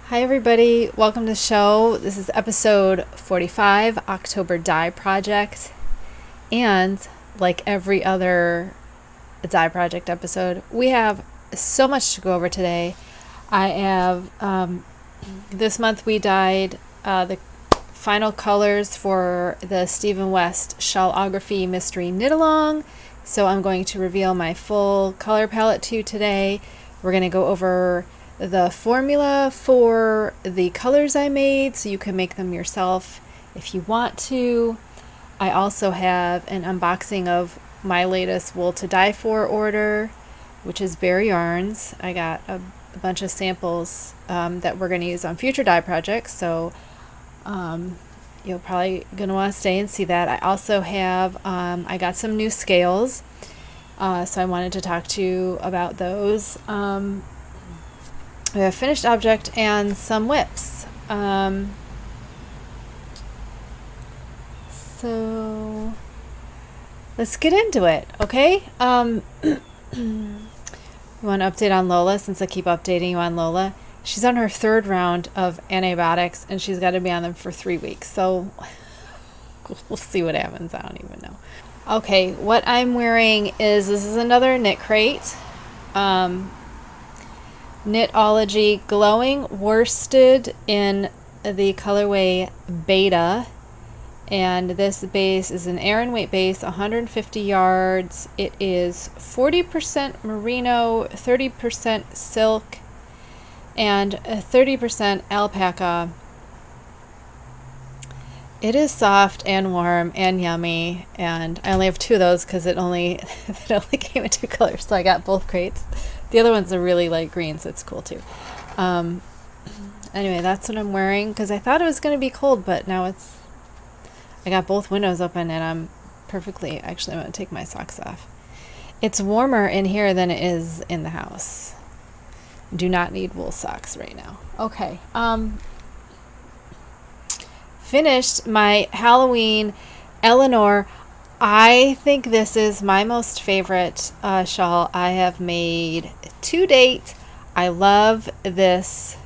Hi everybody, welcome to the show. This is episode 45, October Die Project. And like every other Die Project episode, we have so much to go over today. I have, this month we dyed the final colors for the Stephen West Shellography Mystery Knit Along. So I'm going to reveal my full color palette to you today. We're going to go over the formula for the colors I made so you can make them yourself if you want to. I also have an unboxing of my latest wool to dye for order, which is Bare Yarns. I got a bunch of samples that we're going to use on future dye projects, so you're probably going to want to stay and see that. I also have, I got some new scales, so I wanted to talk to you about those. We have a finished object and some whips. So let's get into it, okay? You want an update on Lola, since I keep updating you on Lola? She's on her third round of antibiotics, and she's got to be on them for 3 weeks. So we'll see what happens. I don't even know. Okay, what I'm wearing is, this is another knit crate. Knitology Glowing Worsted in the colorway Beta, and this base is an Aran weight base, 150 yards. It is 40% merino, 30% silk, and 30% alpaca. It is soft and warm and yummy, and I only have 2 of those because it only came in 2 colors, so I got both crates. The other one's a really light green, so it's cool too. Anyway, that's what I'm wearing because I thought it was going to be cold, but now I got both windows open and I'm actually I'm going to take my socks off. It's warmer in here than it is in the house. Do not need wool socks right now. Okay. Finished my Halloween Eleanor. I think this is my most favorite shawl I have made to date. I love this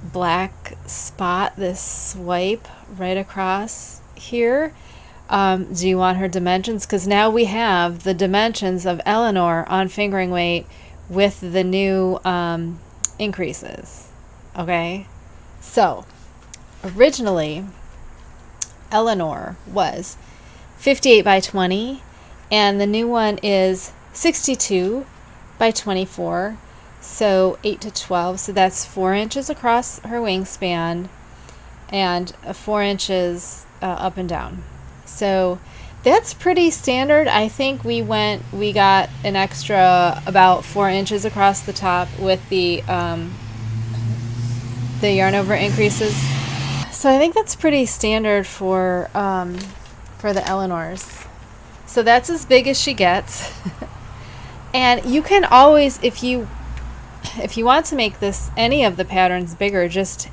black spot, this swipe right across here. Do you want her dimensions? Because now we have the dimensions of Eleanor on fingering weight with the new increases. Okay? So, originally, Eleanor was 58 by 20, and the new one is 62 by 24, so 8 to 12, so that's 4 inches across her wingspan and 4 inches up and down. So that's pretty standard. I think we got an extra about 4 inches across the top with the yarn over increases. So I think that's pretty standard for the Eleanors. So that's as big as she gets. And you can always, if you want to make any of the patterns bigger, just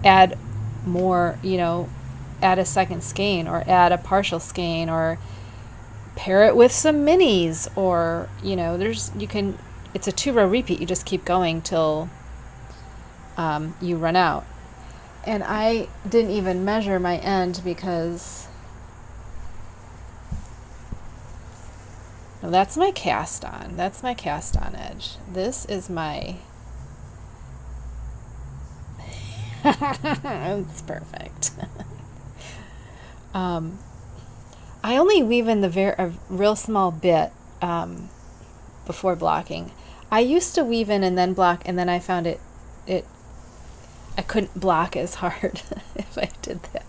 add more, add a second skein or add a partial skein or pair it with some minis, or it's a 2-row repeat. You just keep going till you run out. And I didn't even measure my end because no, that's my cast on. That's my cast on edge. This is my it's perfect. I only weave in a real small bit before blocking. I used to weave in and then block, and then I found I couldn't block as hard if I did that.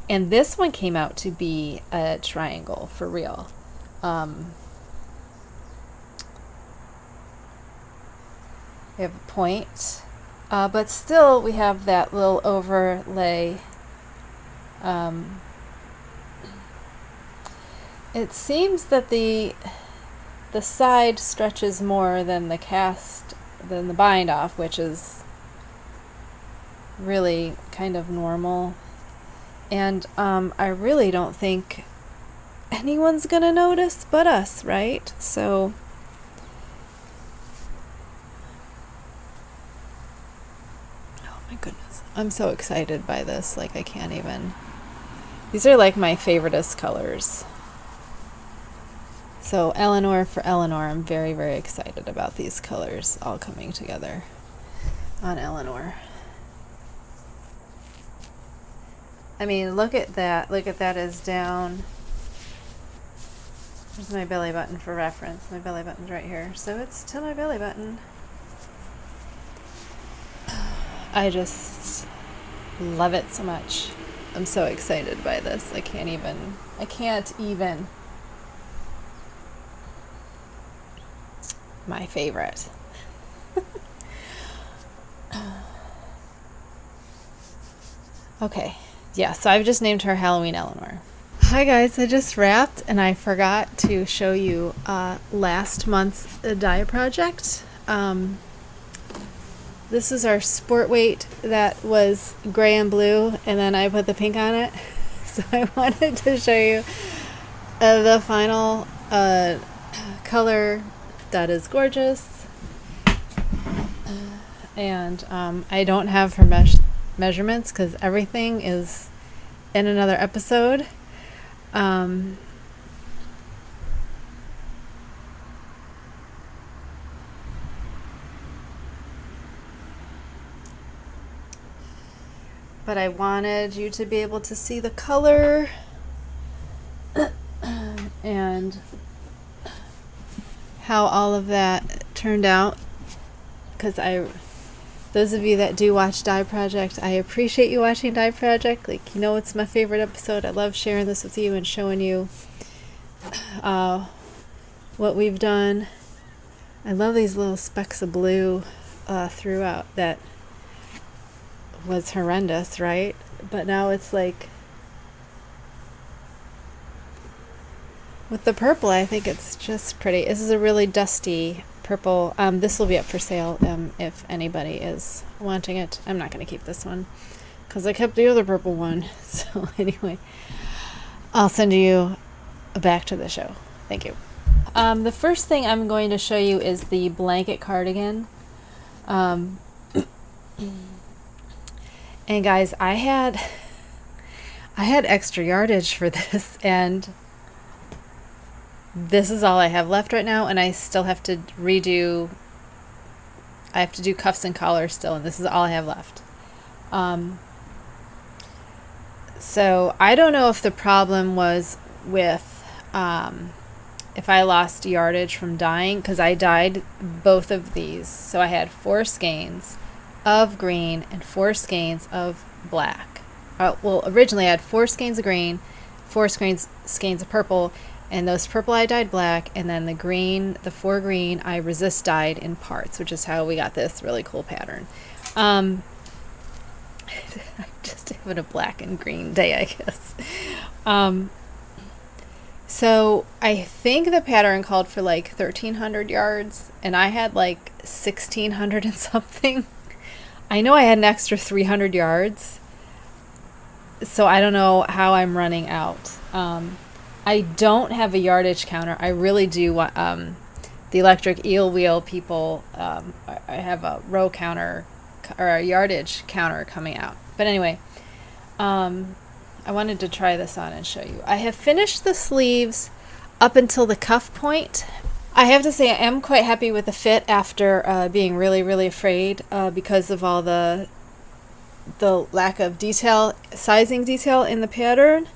And this one came out to be a triangle for real. We have a point, but still we have that little overlay. It seems that the side stretches more than the bind off, which is really kind of normal. And I really don't think anyone's gonna notice but us, right? So My goodness. I'm so excited by this. Like, I can't even. These are like my favoriteest colors. So Eleanor for Eleanor, I'm very, very excited about these colors all coming together on Eleanor. I mean, look at that. Look at that is down. There's my belly button for reference. My belly button's right here. So it's to my belly button. I just love it so much. I'm so excited by this. I can't even. My favorite. Okay. Yeah, so I've just named her Halloween Eleanor. Hi guys, I just wrapped and I forgot to show you last month's dye project. This is our sport weight that was gray and blue, and then I put the pink on it. So I wanted to show you the final color that is gorgeous. And I don't have her measurements because everything is in another episode. But I wanted you to be able to see the color and how all of that turned out, because those of you that do watch Dye Project, I appreciate you watching Dye Project. Like, you know, it's my favorite episode. I love sharing this with you and showing you what we've done. I love these little specks of blue throughout. That was horrendous, right? But now it's like, with the purple, I think it's just pretty. This is a really dusty purple. This will be up for sale if anybody is wanting it. I'm not going to keep this one because I kept the other purple one. So anyway, I'll send you back to the show. Thank you. The first thing I'm going to show you is the blanket cardigan. And guys, I had extra yardage for this, and this is all I have left right now, and I still have to redo. I have to do cuffs and collars still, and this is all I have left. So I don't know if the problem was with if I lost yardage from dyeing, because I dyed both of these. So I had 4 skeins of green and 4 skeins of black. Well, originally I had 4 skeins of green, 4 skeins of purple, and those purple I dyed black, and then the 4 green I resist dyed in parts, which is how we got this really cool pattern. I'm just having a black and green day, I guess. So I think the pattern called for like 1,300 yards, and I had like 1,600 and something. I know I had an extra 300 yards, so I don't know how I'm running out. I don't have a yardage counter. I really do want the electric eel wheel people. I have a row counter or a yardage counter coming out. But anyway, I wanted to try this on and show you. I have finished the sleeves up until the cuff point. I have to say I am quite happy with the fit after being really, really afraid because of all the lack of sizing detail in the pattern.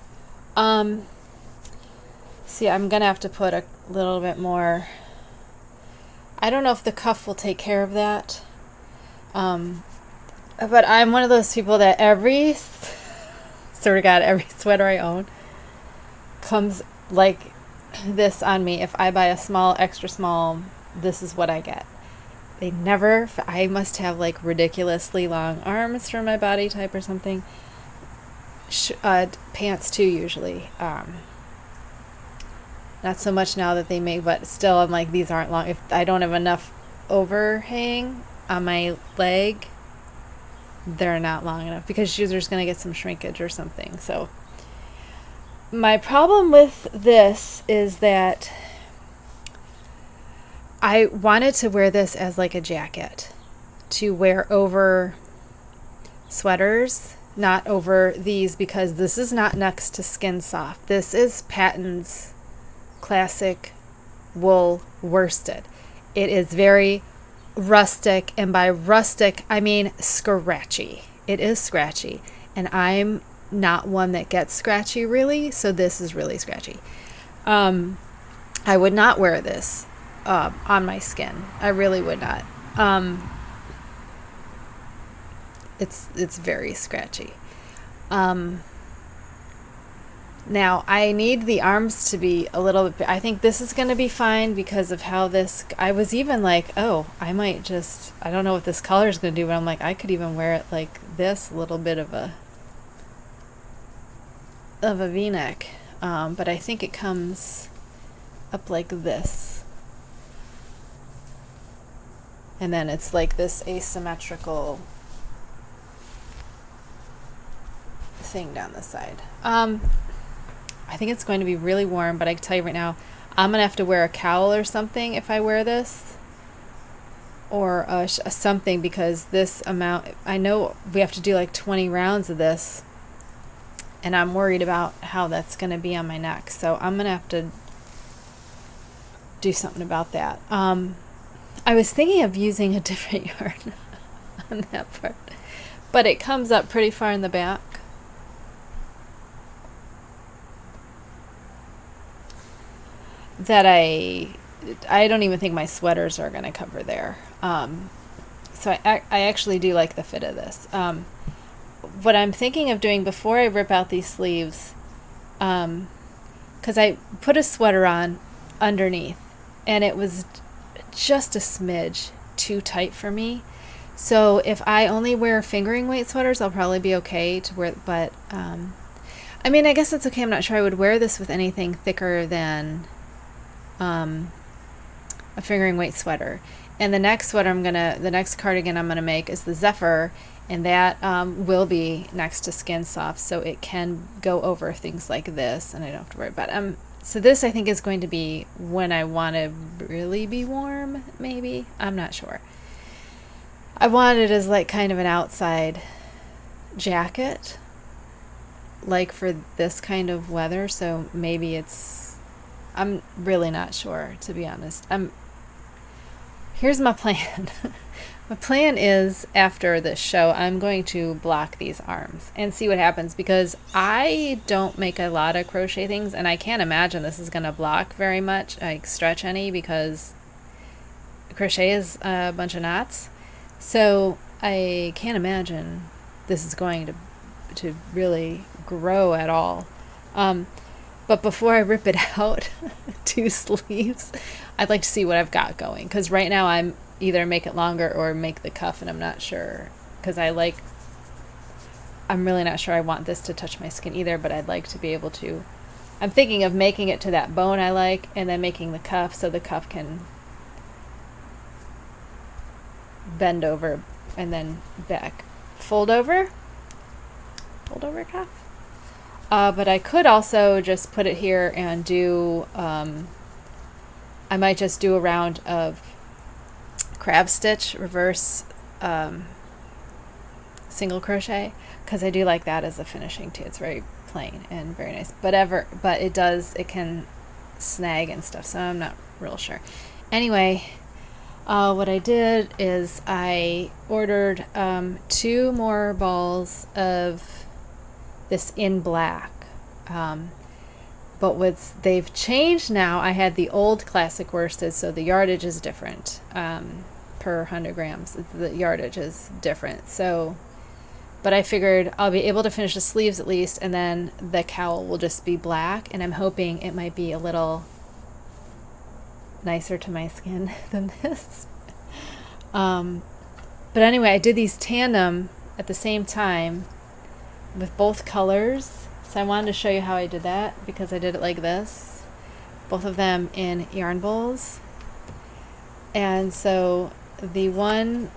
See, I'm going to have to put a little bit more. I don't know if the cuff will take care of that. But I'm one of those people that every sweater I own comes like this on me. If I buy a small, extra small, this is what I get. I must have like ridiculously long arms for my body type or something. Pants too, usually. Not so much now that they make, but still I'm like, these aren't long. If I don't have enough overhang on my leg, they're not long enough because you're just going to get some shrinkage or something. So my problem with this is that I wanted to wear this as like a jacket to wear over sweaters, not over these, because this is not Next to Skin Soft. This is Patton's classic wool worsted. It is very rustic, and by rustic I mean scratchy. It is scratchy, and I'm not one that gets scratchy really, so this is really scratchy. I would not wear this on my skin. I really would not. It's very scratchy. Now I need the arms to be a little bit, I think this is going to be fine because of how this, I was even like, oh, I might just, I don't know what this color is going to do, but I'm like, I could even wear it like this, a little bit of a v-neck. But I think it comes up like this. And then it's like this asymmetrical thing down the side. I think it's going to be really warm, but I can tell you right now, I'm going to have to wear a cowl or something if I wear this. Or something, because this amount, I know we have to do like 20 rounds of this. And I'm worried about how that's going to be on my neck. So I'm going to have to do something about that. I was thinking of using a different yarn on that part. But it comes up pretty far in the back. That I don't even think my sweaters are going to cover there. So I actually do like the fit of this. What I'm thinking of doing before I rip out these sleeves, because I put a sweater on underneath, and it was just a smidge too tight for me. So if I only wear fingering weight sweaters, I'll probably be okay to wear, but I mean, I guess that's okay. I'm not sure I would wear this with anything thicker than a fingering weight sweater. And the next cardigan I'm gonna make is the Zephyr, and that will be Next to Skin Soft, so it can go over things like this, and I don't have to worry about it. So this I think is going to be when I want to really be warm, maybe. I'm not sure. I want it as like kind of an outside jacket, like for this kind of weather, so maybe I'm really not sure, to be honest. Here's my plan. My plan is, after this show, I'm going to block these arms and see what happens, because I don't make a lot of crochet things, and I can't imagine this is going to block very much, like stretch any, because crochet is a bunch of knots. So I can't imagine this is going to really grow at all. But before I rip it out, 2 sleeves, I'd like to see what I've got going. Because right now I'm either make it longer or make the cuff, and I'm not sure. Because I'm really not sure I want this to touch my skin either, but I'd like to be able to. I'm thinking of making it to that bone I like, and then making the cuff so the cuff can bend over and then back. Fold over cuff. But I could also just put it here and do, I might just do a round of crab stitch, reverse single crochet, because I do like that as a finishing too. It's very plain and very nice. But it can snag and stuff, so I'm not real sure. Anyway, what I did is I ordered 2 more balls of this in black, but they've changed now. I had the old classic worsted, so the yardage is different per 100 grams. The yardage is different. So, but I figured I'll be able to finish the sleeves at least, and then the cowl will just be black, and I'm hoping it might be a little nicer to my skin than this. But anyway, I did these tandem at the same time with both colors, so I wanted to show you how I did that, because I did it like this, both of them in yarn bowls. And so the one,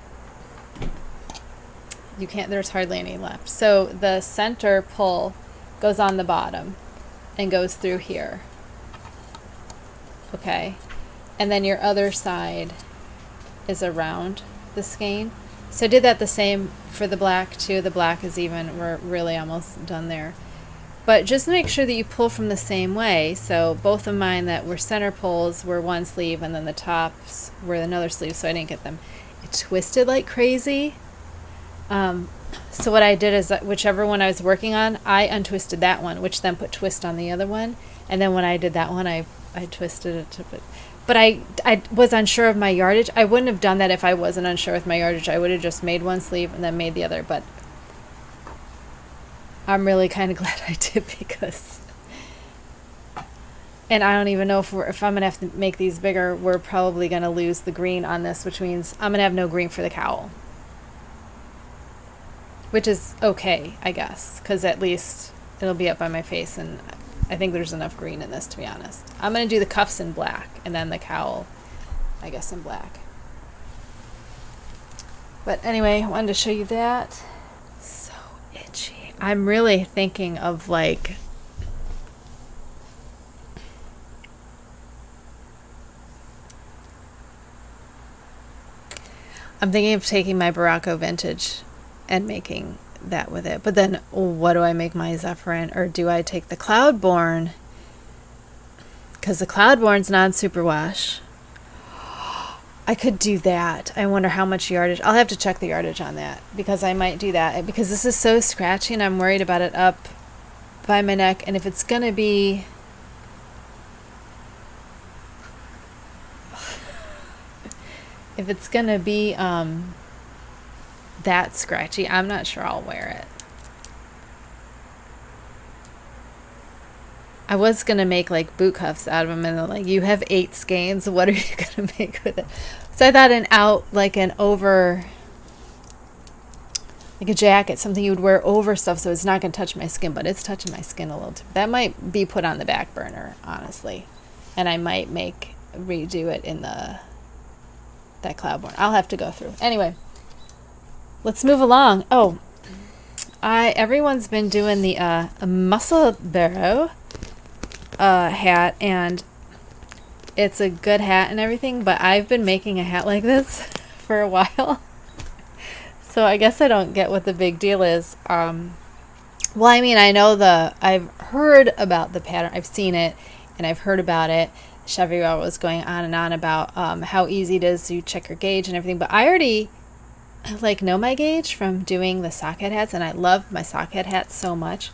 there's hardly any left, so the center pull goes on the bottom and goes through here, okay, and then your other side is around the skein. So I did that the same for the black too. The black is even, we're really almost done there. But just make sure that you pull from the same way. So both of mine that were center pulls were one sleeve, and then the tops were another sleeve, so I didn't get them. It twisted like crazy. So what I did is whichever one I was working on, I untwisted that one, which then put twist on the other one. And then when I did that one, I twisted it to put... But I was unsure of my yardage. I wouldn't have done that if I wasn't unsure with my yardage. I would have just made one sleeve and then made the other. But I'm really kind of glad I did, because... And I don't even know if I'm going to have to make these bigger. We're probably going to lose the green on this, which means I'm going to have no green for the cowl. Which is okay, I guess, because at least it'll be up by my face, and I think there's enough green in this, to be honest. I'm going to do the cuffs in black, and then the cowl, I guess, in black. But anyway, I wanted to show you that. So itchy. I'm really thinking of, like... I'm thinking of taking my Barocco Vintage and making that with it. But then what do I make my Zephyrin? Or do I take the Cloudborn? Because the Cloudborn's non-superwash. I could do that. I wonder how much yardage. I'll have to check the yardage on that, because I might do that. Because this is so scratchy and I'm worried about it up by my neck. And if it's going to be... If it's going to be that scratchy, I'm not sure I'll wear it. I was going to make like boot cuffs out of them, and they're like, you have 8 skeins. What are you going to make with it? So I thought an over, like a jacket, something you would wear over stuff so it's not going to touch my skin, but it's touching my skin a little too. That might be put on the back burner, honestly. And I might redo it in that Cloudborn. I'll have to go through. Anyway, let's move along. Oh, everyone's been doing the muscle barrow hat, and it's a good hat and everything, but I've been making a hat like this for a while. So I guess I don't get what the big deal is. Well, I mean, I've heard about the pattern. I've seen it, and I've heard about it. Chevy was going on and on about how easy it is to check your gauge and everything, but I already know my gauge from doing the sockhead hats, and I love my sockhead hats so much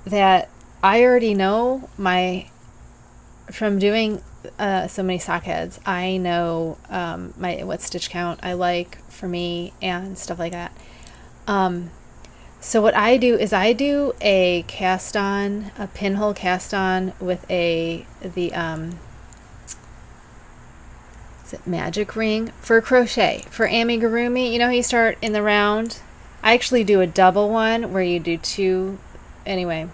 that I already know from doing so many sockheads. I know what stitch count I like for me and stuff like that. So what I do is I do a cast on, a pinhole cast on with the is it magic ring for crochet. For amigurumi, you know how you start in the round? I actually do a double one where you do 2. Anyway,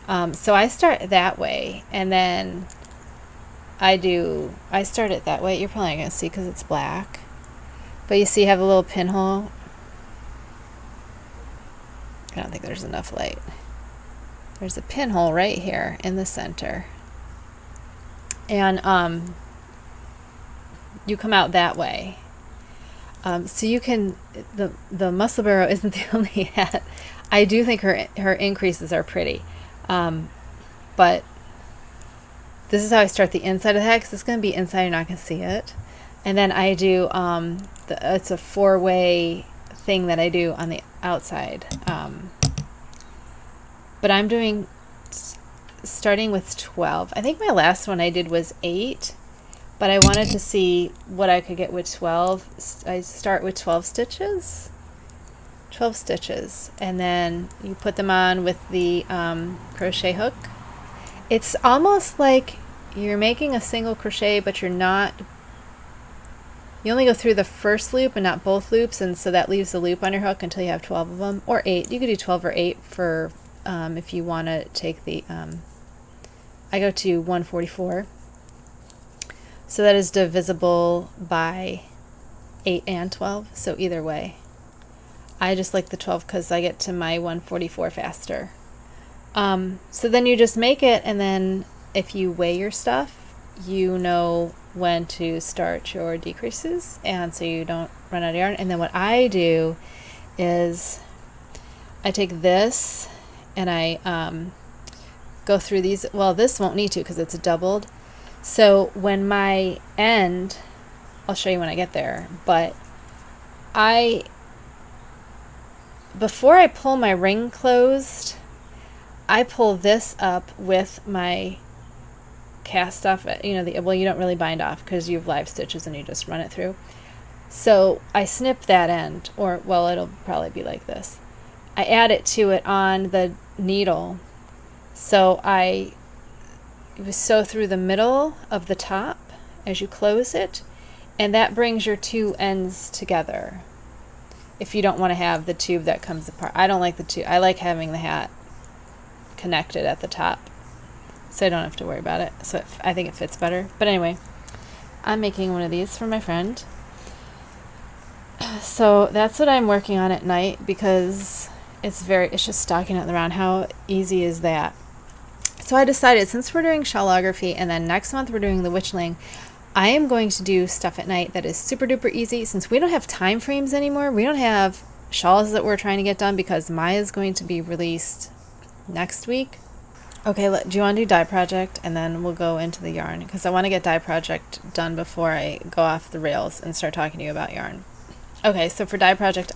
so I start that way, and then I start it that way. You're probably not going to see because it's black. But you see, you have a little pinhole. I don't think there's enough light. There's a pinhole right here in the center. And you come out that way. So you can, the muscle barrow isn't the only hat. I do think her increases are pretty. But this is how I start the inside of the hat, because it's going to be inside, you're not going to see it. And then I do, it's a 4-way thing that I do on the outside. But I'm doing, starting with 12. I think my last one I did was 8. But I wanted to see what I could get with 12. I start with 12 stitches. 12 stitches. And then you put them on with the crochet hook. It's almost like you're making a single crochet, but you're not. You only go through the first loop and not both loops, and so that leaves a loop on your hook until you have 12 of them. Or 8. You could do 12 or 8 for if you want to take the... I go to 144. So that is divisible by 8 and 12, so either way. I just like the 12 because I get to my 144 faster. So then you just make it, and then if you weigh your stuff, you know when to start your decreases, and so you don't run out of yarn. And then what I do is I take this and I go through these. Well, this won't need to because it's doubled. So when my end, I'll show you when I get there, but before I pull my ring closed, I pull this up with my cast off, you don't really bind off because you have live stitches and you just run it through. So I snip that end, or, well, it'll probably be like this. I add it to it on the needle. So I sew through the middle of the top as you close it, and that brings your two ends together. If you don't want to have the tube that comes apart. I don't like the tube. I like having the hat connected at the top, so I don't have to worry about it. So I think it fits better. But anyway, I'm making one of these for my friend. So that's what I'm working on at night because it's just stocking out the round. How easy is that? So I decided, since we're doing shellography and then next month we're doing the Witchling, I am going to do stuff at night that is super duper easy. Since we don't have time frames anymore, we don't have shawls that we're trying to get done because Maya's going to be released next week. Okay, do you want to do dye project and then we'll go into the yarn, because I want to get dye project done before I go off the rails and start talking to you about yarn. Okay, so for dye project,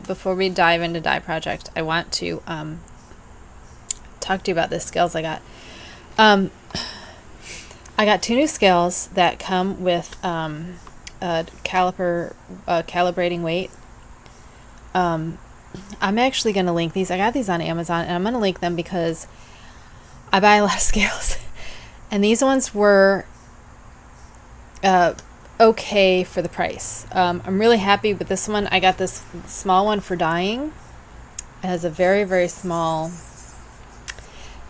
before we dive into dye project, I want to talk to you about the scales I got. I got 2 new scales that come with a calibrating weight. I'm actually going to link these. I got these on Amazon, and I'm going to link them because I buy a lot of scales. And these ones were okay for the price. I'm really happy with this one. I got this small one for dyeing. It has a very, very small,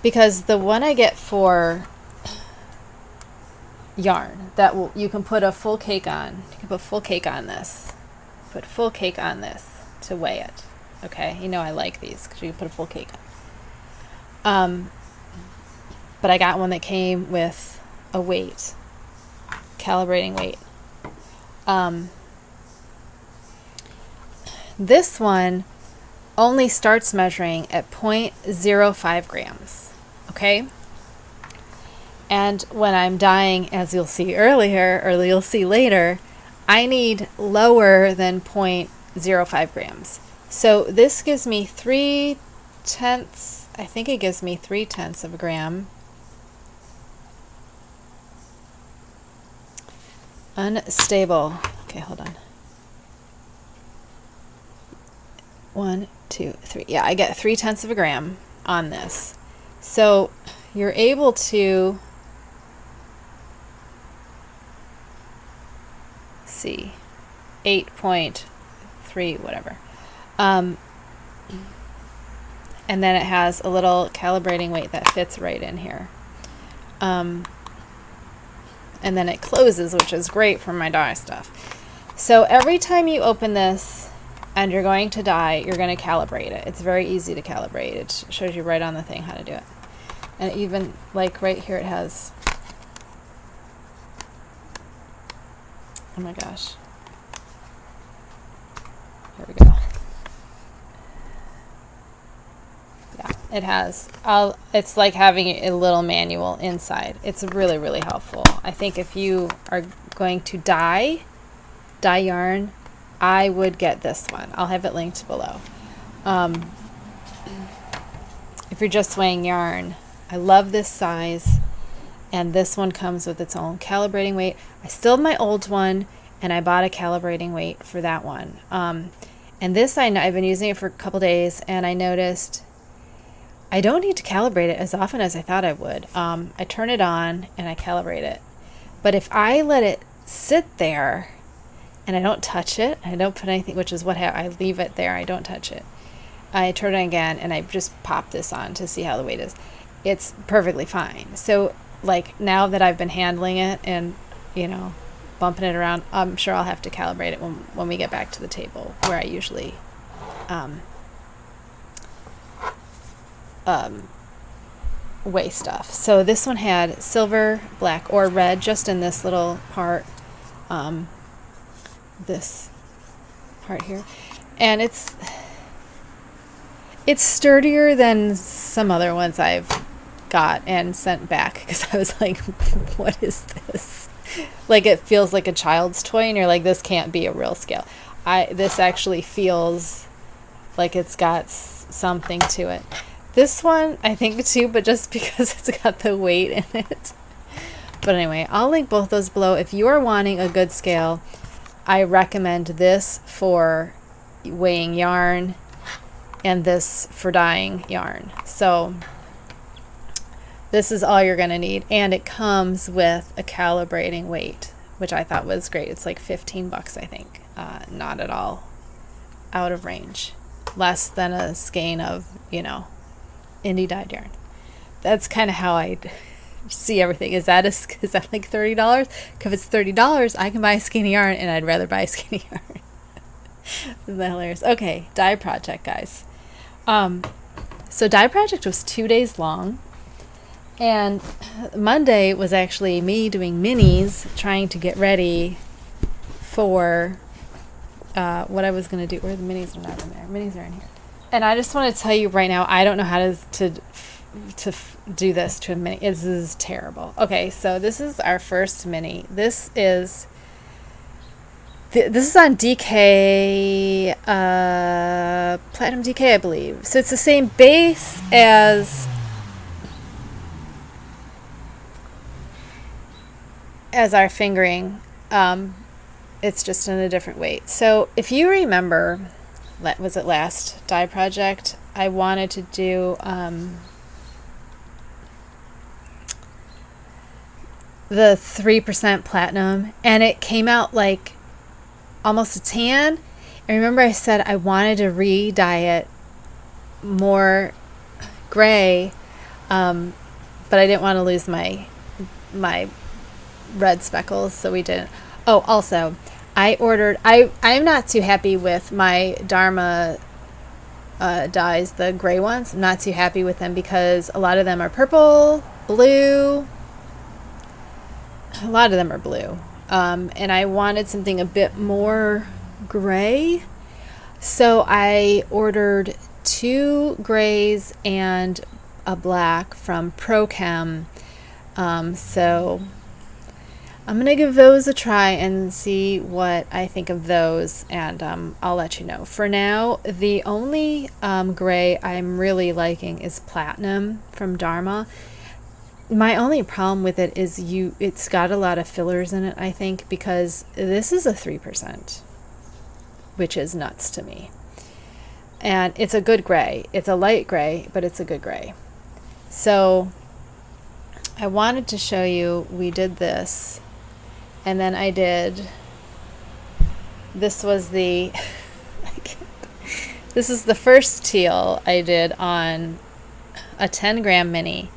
because the one I get for yarn you can put a full cake on. You can put full cake on this. Put full cake on this to weigh it. Okay, I like these because you can put a full cake on. But I got one that came with a weight, calibrating weight. This one only starts measuring at 0.05 grams. Okay. And when I'm dyeing, as you'll see earlier, or you'll see later, I need lower than 0.05 grams. So this gives me 3/10, I think it gives me 3/10 of a gram. Unstable. Okay, hold on. 1, 2, 3. Yeah, I get 3/10 of a gram on this. So you're able to see 8.3 whatever, and then it has a little calibrating weight that fits right in here, and then it closes, which is great for my dye stuff. So every time you open this and you're going to dye, you're going to calibrate it. It's very easy to calibrate. It shows you right on the thing how to do it. And even like right here it has, oh my gosh, here we go. Yeah, it has, it's like having a little manual inside. It's really, really helpful. I think if you are going to dye yarn, I would get this one. I'll have it linked below. If you're just weighing yarn, I love this size, and this one comes with its own calibrating weight. I still have my old one, and I bought a calibrating weight for that one. And this, I've been using it for a couple days, and I noticed I don't need to calibrate it as often as I thought I would. I turn it on and I calibrate it. But if I let it sit there and I don't touch it, I don't put anything, which is what I leave it there, I don't touch it. I turn it again and I just pop this on to see how the weight is. It's perfectly fine. So like now that I've been handling it and, bumping it around, I'm sure I'll have to calibrate it when we get back to the table where I usually way stuff. So this one had silver, black, or red just in this little part, this part here. And it's sturdier than some other ones I've got and sent back because I was like, what is this? Like, it feels like a child's toy, and you're like, this can't be a real scale. This actually feels like it's got something to it. This one, I think too, but just because it's got the weight in it. But anyway, I'll link both those below. If you are wanting a good scale, I recommend this for weighing yarn and this for dyeing yarn. So this is all you're going to need. And it comes with a calibrating weight, which I thought was great. It's like $15, I think. Not at all out of range. Less than a skein of, indie dyed yarn. That's kind of how I see everything. Is that like $30? Because if it's $30, I can buy a skein of yarn, and I'd rather buy a skein of yarn. Isn't that hilarious? Okay, dye project, guys. So dye project was 2 days long, and Monday was actually me doing minis, trying to get ready for what I was going to do. Where the minis are not in there. Minis are in here. And I just want to tell you right now, I don't know how to do this to a mini. This is terrible. Okay, so this is our first mini. This is on DK, Platinum DK, I believe. So it's the same base as our fingering. It's just in a different weight. So if you remember, was it last dye project, I wanted to do the 3% platinum, and it came out like almost a tan. And remember I said I wanted to re-dye it more gray, but I didn't want to lose my red speckles, so we didn't. Oh, also, I ordered, I'm not too happy with my Dharma dyes, the gray ones. I'm not too happy with them because a lot of them are purple, blue. A lot of them are blue. And I wanted something a bit more gray. So I ordered 2 grays and a black from ProChem. So I'm going to give those a try and see what I think of those, and I'll let you know. For now, the only gray I'm really liking is Platinum from Dharma. My only problem with it is it's got a lot of fillers in it, I think, because this is a 3%, which is nuts to me. And it's a good gray. It's a light gray, but it's a good gray. So I wanted to show you, we did this. And then I did, this was the, this is the first teal I did on a 10 gram mini,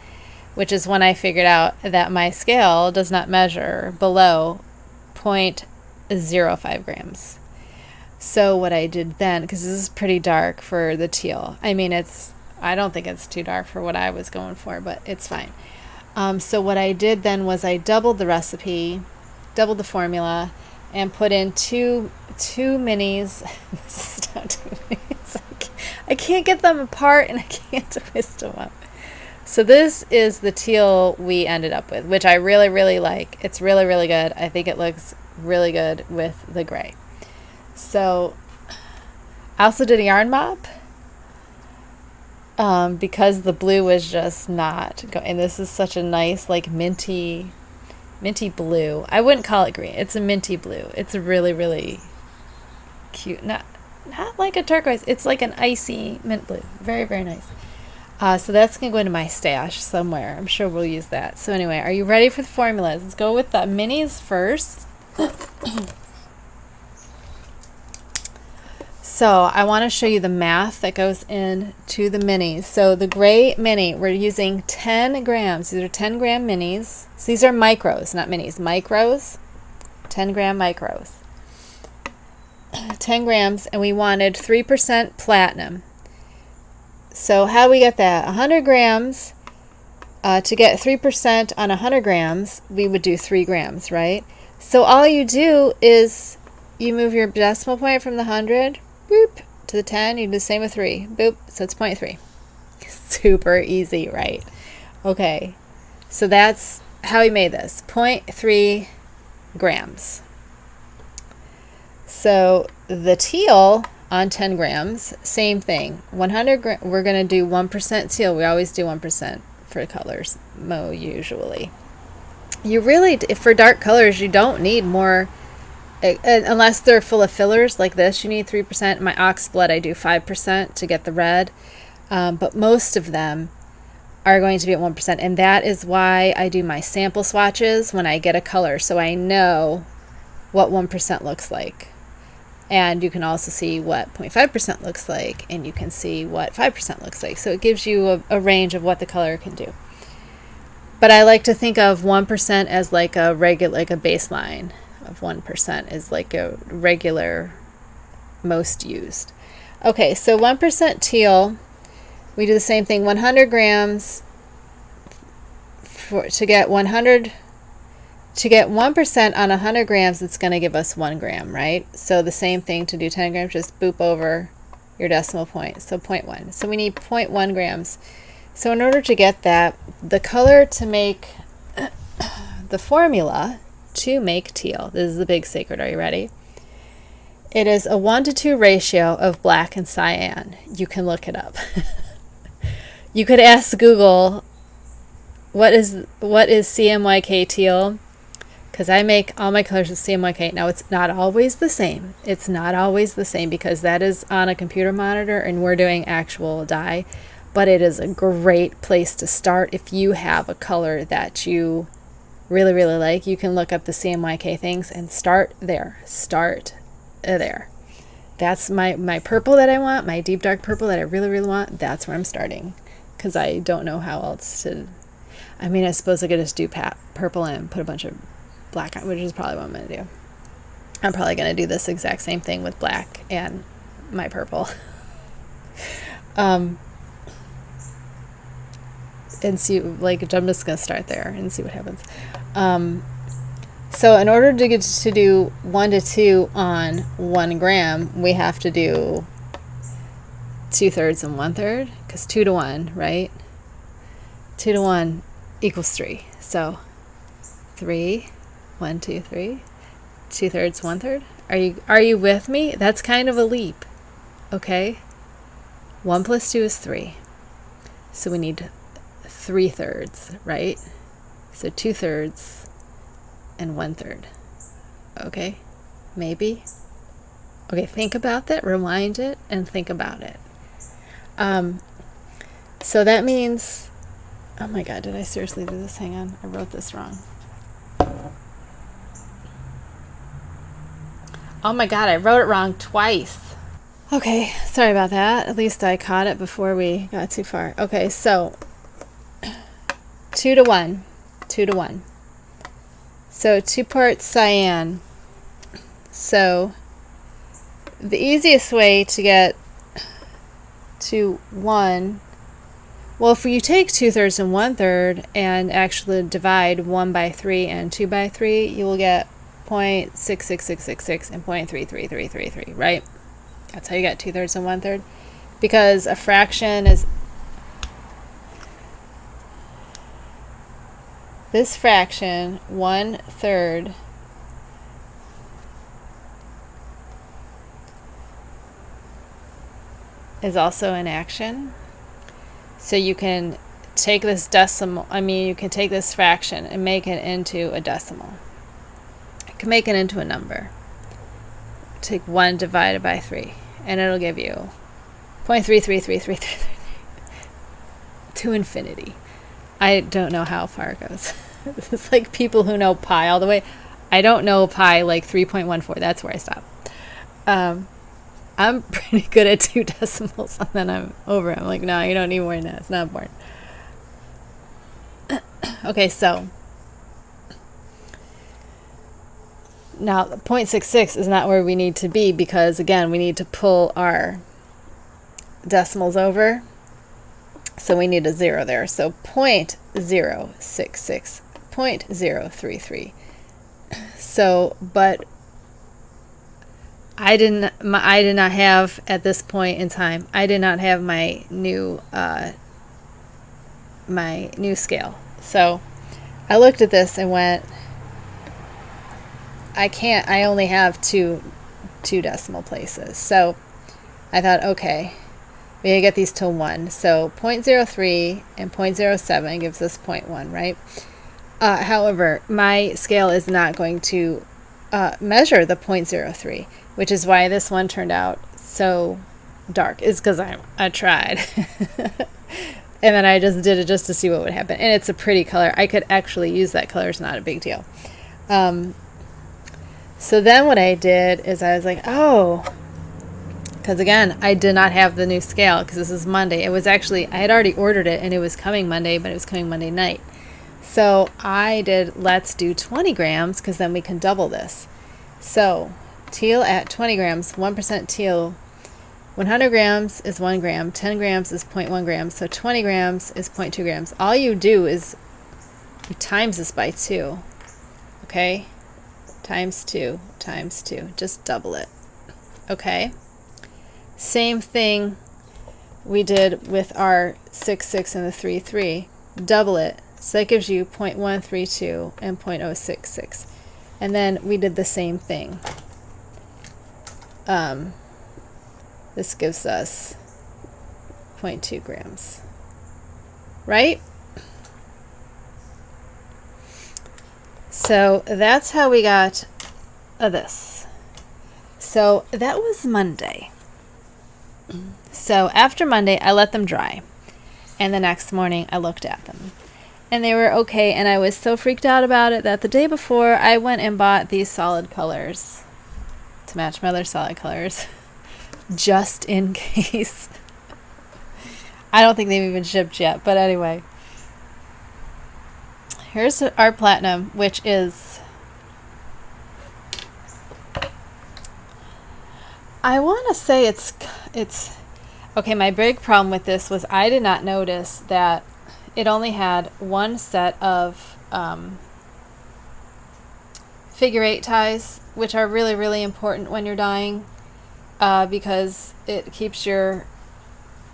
which is when I figured out that my scale does not measure below 0.05 grams. So what I did then, because this is pretty dark for the teal. I mean, I don't think it's too dark for what I was going for, but it's fine. So what I did then was I doubled the recipe, doubled the formula, and put in two minis. This is not 2 minis. I can't get them apart, and I can't twist them up. So this is the teal we ended up with, which I really, really like. It's really, really good. I think it looks really good with the gray. So I also did a yarn mop because the blue was just not going. And this is such a nice, like, minty blue. I wouldn't call it green. It's a minty blue. It's really, really cute. Not like a turquoise. It's like an icy mint blue. Very, very nice. So that's going to go into my stash somewhere. I'm sure we'll use that. So anyway, are you ready for the formulas? Let's go with the minis first. So I want to show you the math that goes into the minis. So the gray mini, we're using 10 grams. These are 10 gram minis. So these are micros, not minis. Micros, 10 gram micros. 10 grams, and we wanted 3% platinum. So how do we get that? 100 grams To get 3% on 100 grams, we would do 3 grams, right? So all you do is you move your decimal point from the 100, boop, to the 10. You do the same with 3, boop, so it's 0.3. Super easy, right? Okay, so that's how we made this, 0.3 grams. So the teal on 10 grams, same thing. 100 we're going to do 1% teal. We always do 1% for colors, usually. You really, for dark colors, you don't need more, unless they're full of fillers like this. You need 3%. My ox blood, I do 5% to get the red, but most of them are going to be at 1%, and that is why I do my sample swatches when I get a color, so I know what 1% looks like. And you can also see what 0.5% looks like, and you can see what 5% looks like. So it gives you a range of what the color can do. But I like to think of 1% as like a regular, like a baseline of 1% is like a regular most used. Okay, so 1% teal, we do the same thing, 100 grams to get 100. To get 1% on 100 grams, it's going to give us 1 gram, right? So the same thing to do 10 grams, just boop over your decimal point. So 0.1. So we need 0.1 grams. So in order to get that, the color to make the formula to make teal, this is the big secret. Are you ready? It is a 1:2 ratio of black and cyan. You can look it up. You could ask Google, what is CMYK teal? Because I make all my colors with CMYK. Now, it's not always the same. It's not always the same because that is on a computer monitor and we're doing actual dye. But it is a great place to start if you have a color that you really, really like. You can look up the CMYK things and start there. Start there. That's my purple that I want, my deep dark purple that I really, really want. That's where I'm starting because I don't know how else to. I mean, I suppose I could just do purple and put a bunch of black on, which is probably what I'm going to do. I'm probably going to do this exact same thing with black and my purple. And see, like, I'm just going to start there and see what happens. So in order to get to do 1:2 on 1 gram, we have to do 2/3 and 1/3, because 2:1, right? 2:1 equals 3. So 3, 1, 2, 3, 2/3, 1/3. Are you with me? That's kind of a leap. Okay. 1 + 2 is 3. So we need 3/3, right? So 2/3 and 1/3. Okay. Maybe. Okay. Think about that. Rewind it and think about it. So that means, oh my God, did I seriously do this? Hang on. I wrote this wrong. Oh my God, I wrote it wrong twice. Okay, sorry about that. At least I caught it before we got too far. Okay, so 2:1. 2:1. So 2 parts cyan. So the easiest way to get to 1, well, if you take 2/3 and 1/3 and actually divide 1 by 3 and 2 by 3, you will get 0.66666 and 0.33333, right? That's how you get 2/3 and 1/3. Because a fraction is, this fraction, 1/3, is also an action. So you can take this decimal, you can take this fraction and make it into a decimal. You can make it into a number. Take 1 divided by 3, and it'll give you 0.33333 to infinity. I don't know how far it goes. It's like people who know pi all the way. I don't know pi like 3.14. That's where I stop. I'm pretty good at 2 decimals, and then I'm over it. I'm like, no, you don't need more than that. It's not important. Okay, so now 0.66 is not where we need to be because, again, we need to pull our decimals over. So we need a 0 there. So 0.066, 0.033. So, but I did not have, at this point in time, I did not have my new scale. So I looked at this and went, I only have two decimal places. So I thought, okay, we gotta get these to 1. So 0.03 and 0.07 gives us 0.1, right? However, my scale is not going to measure the 0.03, which is why this one turned out so dark, is because I tried. And then I just did it just to see what would happen. And it's a pretty color. I could actually use that color. It's not a big deal. So then what I did is I was like, oh, because again, I did not have the new scale because this is Monday. It was actually, I had already ordered it and it was coming Monday, but it was coming Monday night. So I did, let's do 20 grams because then we can double this. So teal at 20 grams, 1% teal. 100 grams is 1 gram, 10 grams is 0.1 grams, so 20 grams is 0.2 grams. All you do is you times this by 2, okay? Times 2, times 2, just double it, okay? Same thing we did with our 6.6 and the 3.3, double it, so that gives you 0.132 and 0.066. And then we did the same thing. This gives us 0.2 grams, right? So that's how we got this. So that was Monday. So after Monday, I let them dry. And the next morning, I looked at them. And they were okay. And I was so freaked out about it that the day before, I went and bought these solid colors to match my other solid colors. Just in case. I don't think they've even shipped yet, but anyway. Here's our platinum, which is, I want to say it's okay. My big problem with this was I did not notice that it only had one set of figure 8 ties, which are really, really important when you're dyeing. Because it keeps your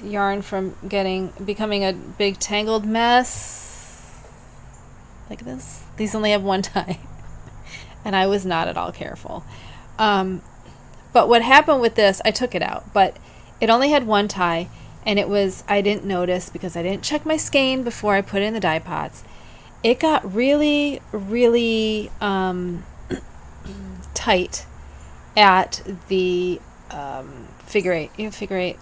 yarn from becoming a big tangled mess like this. These only have one tie, and I was not at all careful. But what happened with this, I took it out, but it only had one tie, and I didn't notice because I didn't check my skein before I put it in the dye pots. It got really, really tight at the figure 8. Figure 8.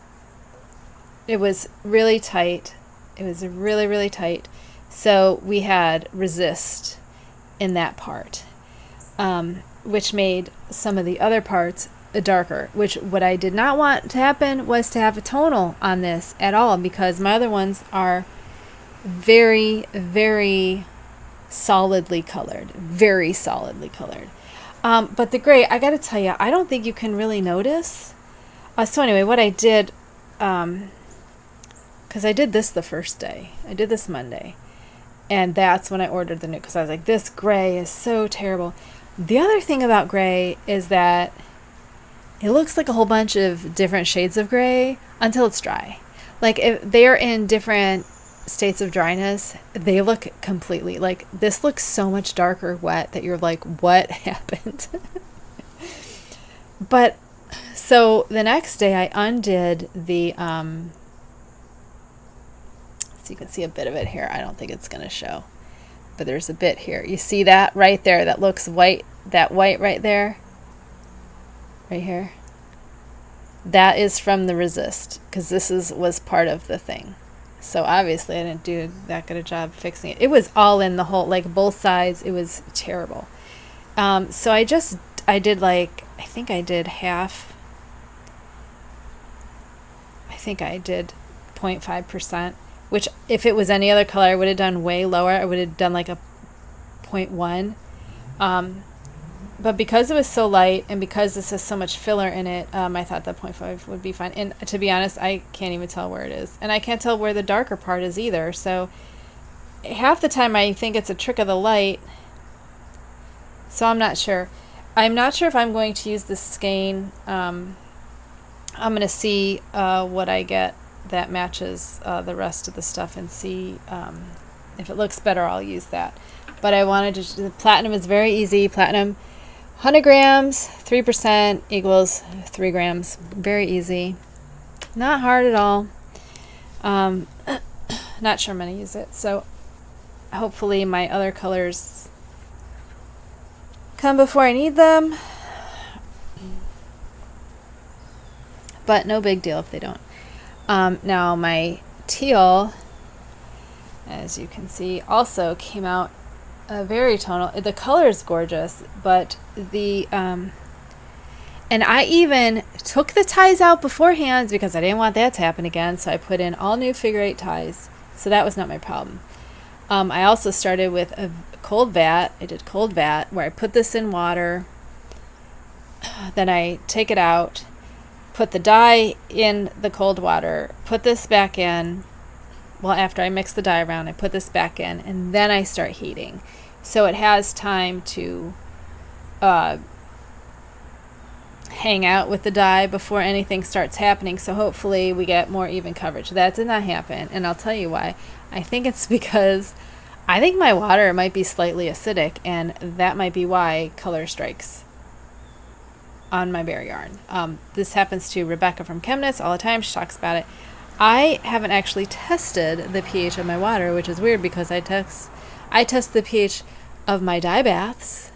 It was really tight. It was really, really tight. So we had resist in that part, which made some of the other parts darker, which what I did not want to happen was to have a tonal on this at all, because my other ones are very, very solidly colored, very solidly colored. But the gray, I got to tell you, I don't think you can really notice. So anyway, what I did, because I did this the first day. I did this Monday. And that's when I ordered the new, because I was like, this gray is so terrible. The other thing about gray is that it looks like a whole bunch of different shades of gray until it's dry. Like if they're in different states of dryness, they look completely, like this looks so much darker wet that you're like, what happened? But so the next day I undid the so you can see a bit of it here. I don't think it's going to show, but there's a bit here. You see that right there? That looks white, that white right there, right here. That is from the resist, because this was part of the thing. So obviously I didn't do that good a job fixing it. It was all in the whole, like both sides. It was terrible. So I did like, I think I did 0.5%, which if it was any other color, I would have done way lower. I would have done like a 0.1. but because it was so light and because this has so much filler in it, I thought that 0.5 would be fine. And to be honest, I can't even tell where it is. And I can't tell where the darker part is either. So half the time I think it's a trick of the light. So I'm not sure. I'm not sure if I'm going to use this skein. I'm going to see what I get that matches the rest of the stuff and see if it looks better, I'll use that. But I wanted to, the platinum is very easy. Platinum, 100 grams, 3% equals 3 grams. Very easy. Not hard at all. Not sure I'm going to use it. So hopefully my other colors come before I need them. But no big deal if they don't. Now my teal, as you can see, also came out very tonal. The color is gorgeous, but the and I even took the ties out beforehand because I didn't want that to happen again. So I put in all new figure 8 ties. So that was not my problem. I also started with a cold vat. I did cold vat where I put this in water. Then I take it out, put the dye in the cold water, put this back in. Well, after I mix the dye around, I put this back in, and then I start heating. So it has time to hang out with the dye before anything starts happening. So hopefully we get more even coverage. That did not happen, and I'll tell you why. I think it's because I think my water might be slightly acidic, and that might be why color strikes on my bare yarn. This happens to Rebecca from Chemnitz all the time. She talks about it. I haven't actually tested the pH of my water, which is weird because I test the pH of my dye baths,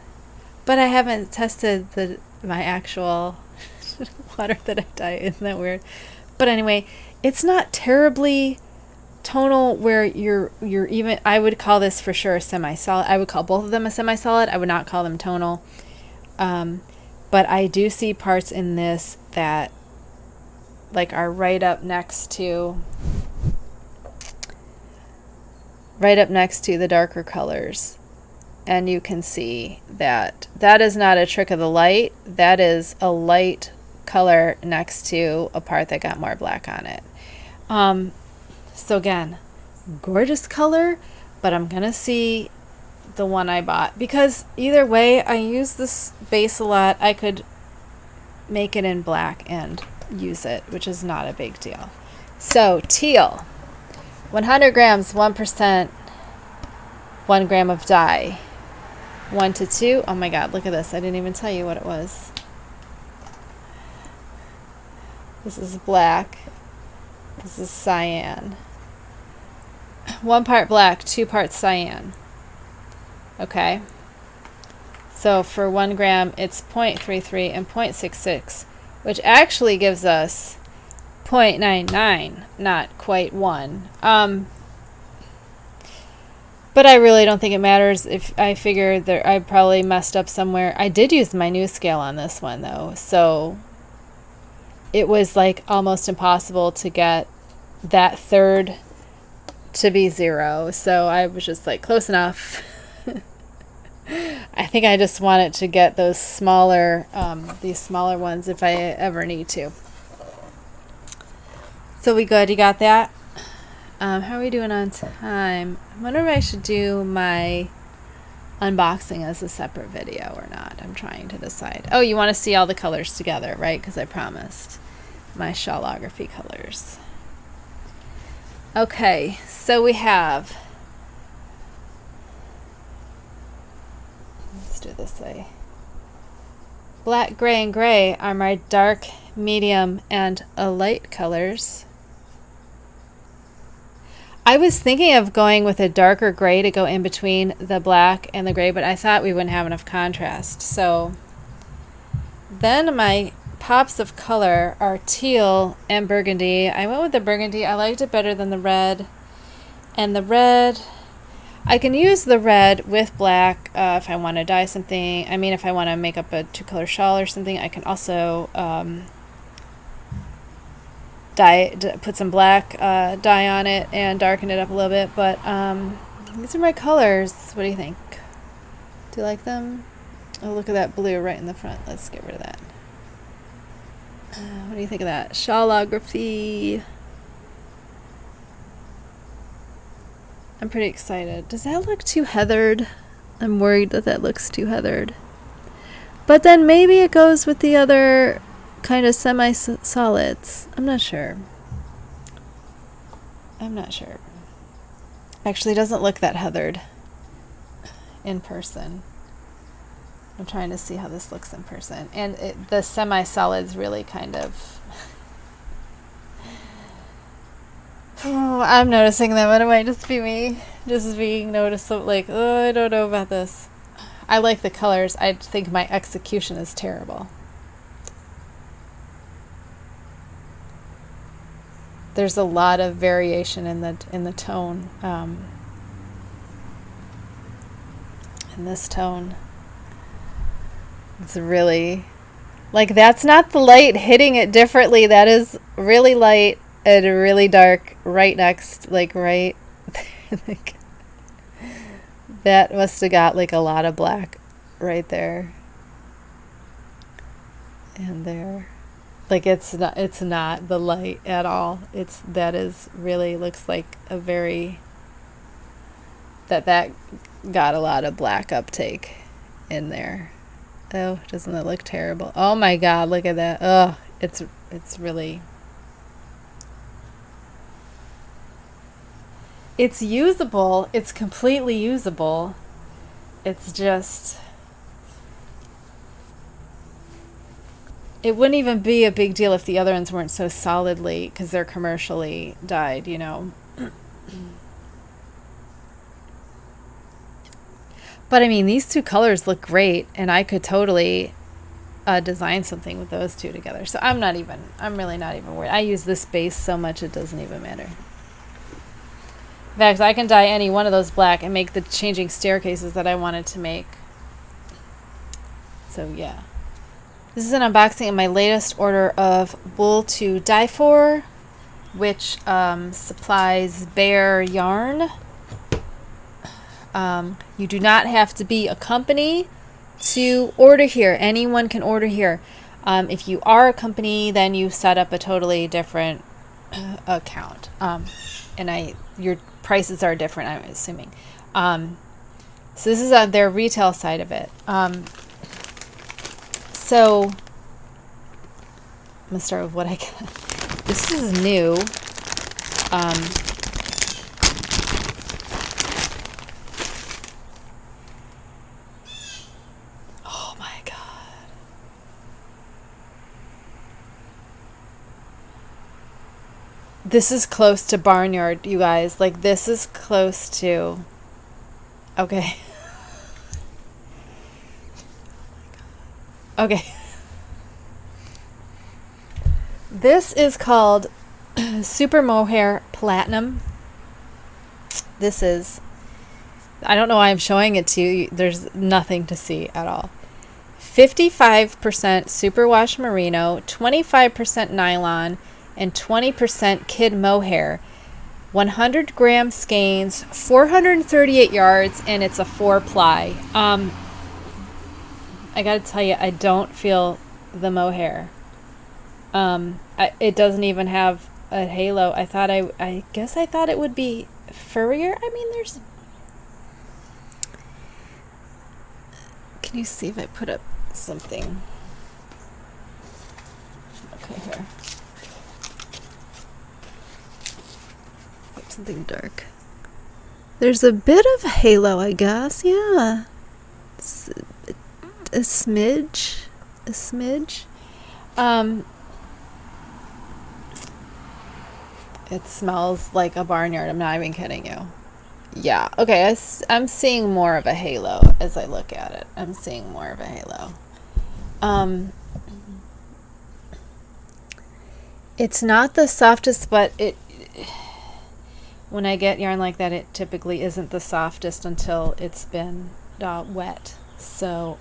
but I haven't tested my actual water that I dye. Isn't that weird? But anyway, it's not terribly tonal where you're even, I would call this for sure a semi-solid. I would call both of them a semi-solid. I would not call them tonal. But I do see parts in this that are right up next to the darker colors, and you can see that is not a trick of the light. That is a light color next to a part that got more black on it. So again, gorgeous color, but I'm gonna see the one I bought because either way I use this base a lot. I could make it in black and use it, which is not a big deal. So teal, 100 grams, 1%, 1 gram of dye, 1 to 2. Oh my god, look at this. I didn't even tell you what it was. This is black. This is cyan. 1 part black, 2 parts cyan. Okay. So for 1 gram, it's 0.33 and 0.66, which actually gives us 0.99, not quite 1. But I really don't think it matters. If I figure that I probably messed up somewhere. I did use my new scale on this one though, so it was like almost impossible to get that third to be 0. So I was just like close enough. I think I just wanted to get those smaller, these smaller ones if I ever need to. So we good? You got that? How are we doing on time? I wonder if I should do my unboxing as a separate video or not. I'm trying to decide. Oh, you want to see all the colors together, right? Because I promised my shawlography colors. Okay, so we have, let's do this way. Black, gray, and gray are my dark, medium, and a light colors. I was thinking of going with a darker gray to go in between the black and the gray, but I thought we wouldn't have enough contrast. So then my pops of color are teal and burgundy. I went with the burgundy. I liked it better than the red. And the red, I can use the red with black if I want to dye something. I mean, if I want to make up a 2-color shawl or something, I can also put some black dye on it and darken it up a little bit. But these are my colors. What do you think? Do you like them? Oh, look at that blue right in the front. Let's get rid of that. What do you think of that? Shawlography. I'm pretty excited. Does that look too heathered? I'm worried that that looks too heathered. But then maybe it goes with the other kind of semi-solids. I'm not sure. Actually, it doesn't look that heathered in person. I'm trying to see how this looks in person. And the semi-solids really kind of... Oh, I'm noticing them. It might just be me. Just being noticeable. Like, oh, I don't know about this. I like the colors. I think my execution is terrible. There's a lot of variation in the tone. In this tone. It's really... Like, that's not the light hitting it differently. That is really light and really dark right next, like, right... like, that must have got, like, a lot of black right there. And there. Like, it's not the light at all. That is really looks like a very... That got a lot of black uptake in there. Oh, doesn't that look terrible? Oh my God, look at that. Oh, it's really... It's usable. It's completely usable. It's just... It wouldn't even be a big deal if the other ones weren't so solidly, because they're commercially dyed, you know. But I mean, these two colors look great, and I could totally design something with those two together. So I'm really not even worried. I use this base so much it doesn't even matter. In fact, I can dye any one of those black and make the changing staircases that I wanted to make. So yeah. This is an unboxing of my latest order of wool to dye for, which supplies bare yarn. You do not have to be a company to order here. Anyone can order here. If you are a company, then you set up a totally different account. And your prices are different, I'm assuming. So this is on their retail side of it. So I'm gonna start with what I got. This is new. Oh my God. This is close to Barnyard, you guys. Like, this is close to... Okay. Okay. This is called Super Mohair Platinum. This is... I don't know why I'm showing it to you. There's nothing to see at all. 55% superwash merino, 25% nylon, and 20% kid mohair. 100 gram skeins, 438 yards, and it's a 4-ply. I gotta tell you, I don't feel the mohair. It doesn't even have a halo. I guess I thought it would be furrier. I mean, there's... Can you see if I put up something? Okay, here. Something dark. There's a bit of halo, I guess. Yeah. It's a smidge. It smells like a barnyard. I'm not even kidding you. Yeah. Okay. I'm seeing more of a halo as I look at it. I'm seeing more of a halo. It's not the softest, but when I get yarn like that, it typically isn't the softest until it's been wet. So